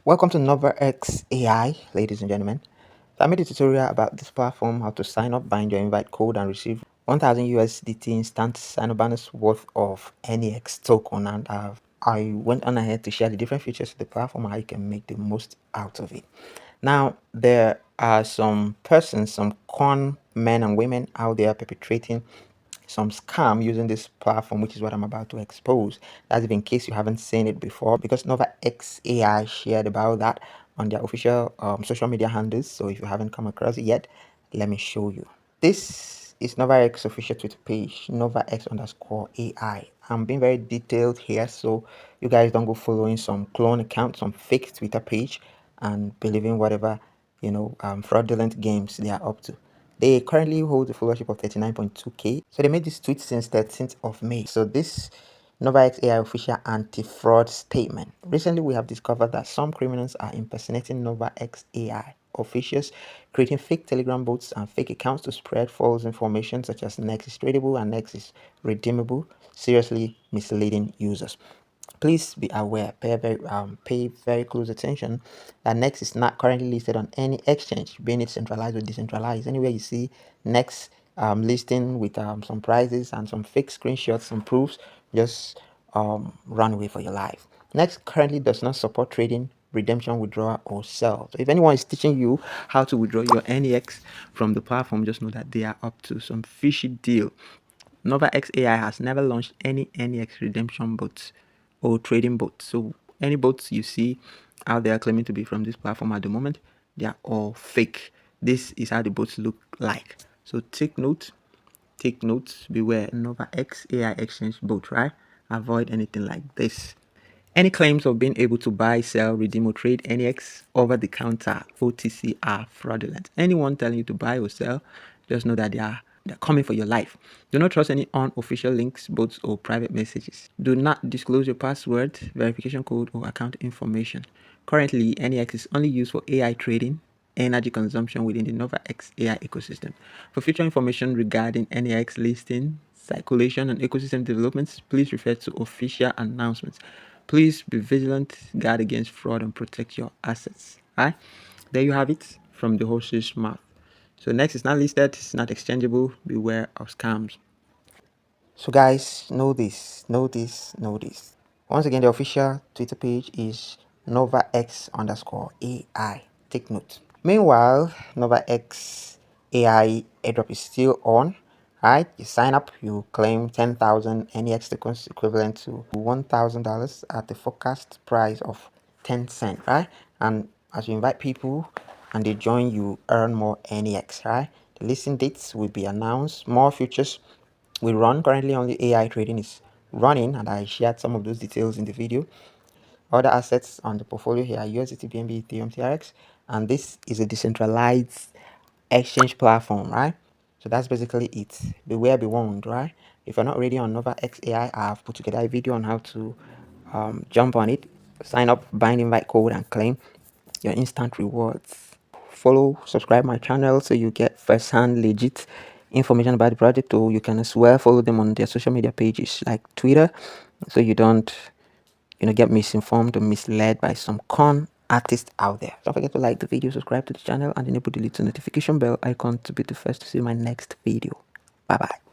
Welcome to Novaex AI, ladies and gentlemen. So I made a tutorial about this platform, how to sign up, bind your invite code, and receive 1000 USDT instant sign-up bonus worth of NEX token. And I went on ahead to share the different features of the platform, how you can make the most out of it. Now, there are some persons, some con men and women out there perpetrating some scam using this platform, which is what I'm about to expose. That's if in case you haven't seen it before, because Novaex AI shared about that on their official social media handles. So if you haven't come across it yet, let me show you. This is Novaex official Twitter page, Novaex_AI. I'm being very detailed here, so you guys don't go following some clone account, some fake Twitter page, and believing whatever fraudulent games they are up to. They currently hold a followership of 39.2k. So they made this tweet since 13th of May. So this Novaex AI official anti-fraud statement. Recently, we have discovered that some criminals are impersonating Novaex AI officials, creating fake Telegram bots and fake accounts to spread false information such as Nex is tradable and Nex is redeemable, seriously misleading users. Please be aware, pay very close attention that Nex is not currently listed on any exchange, being it centralized or decentralized. Anywhere you see Nex listing with some prizes and some fake screenshots, some proofs, just run away for your life. Nex currently does not support trading, redemption, withdrawal, or sell. So if anyone is teaching you how to withdraw your NEX from the platform, just know that they are up to some fishy deal. Novaex AI has never launched any NEX redemption bots or trading bots. So any bots you see out there claiming to be from this platform at the moment, they are all fake. This is how the bots look like. So take note, beware. Novaex AI exchange bot, right? Avoid anything like this. Any claims of being able to buy, sell, redeem, or trade NEX over the counter OTC are fraudulent. Anyone telling you to buy or sell, just know that they're coming for your life. Do not trust any unofficial links, bots, or private messages. Do not disclose your password, verification code, or account information. Currently, NEX is only used for AI trading, energy consumption within the Novaex AI ecosystem. For future information regarding NEX listing, circulation, and ecosystem developments, please refer to official announcements. Please be vigilant, guard against fraud, and protect your assets. All right, there you have it from the horse's mouth. So Nex is not listed, it's not exchangeable. Beware of scams. So guys, know this. Once again, the official Twitter page is Novaex_AI. Take note. Meanwhile, Novaex AI airdrop is still on. Right, you sign up, you claim 10,000 NEX tokens equivalent to $1,000 at the forecast price of 10 cents, right? And as you invite people and they join, you earn more NEX, right? The listing dates will be announced. More futures we run. Currently only AI trading is running, and I shared some of those details in the video. Other assets on the portfolio here are USDT, BNB, Ethereum, TRX, and this is a decentralized exchange platform, right? So that's basically it. Beware, be warned, right? If you're not already on Novaex AI, I've put together a video on how to jump on it, sign up, bind invite code, and claim your instant rewards. Follow, subscribe my channel so you get first-hand legit information about the project, or you can as well follow them on their social media pages like Twitter, so you don't get misinformed or misled by some con artists out there. Don't forget to like the video, subscribe to the channel, and enable the little notification bell icon to be the first to see my next video. Bye bye.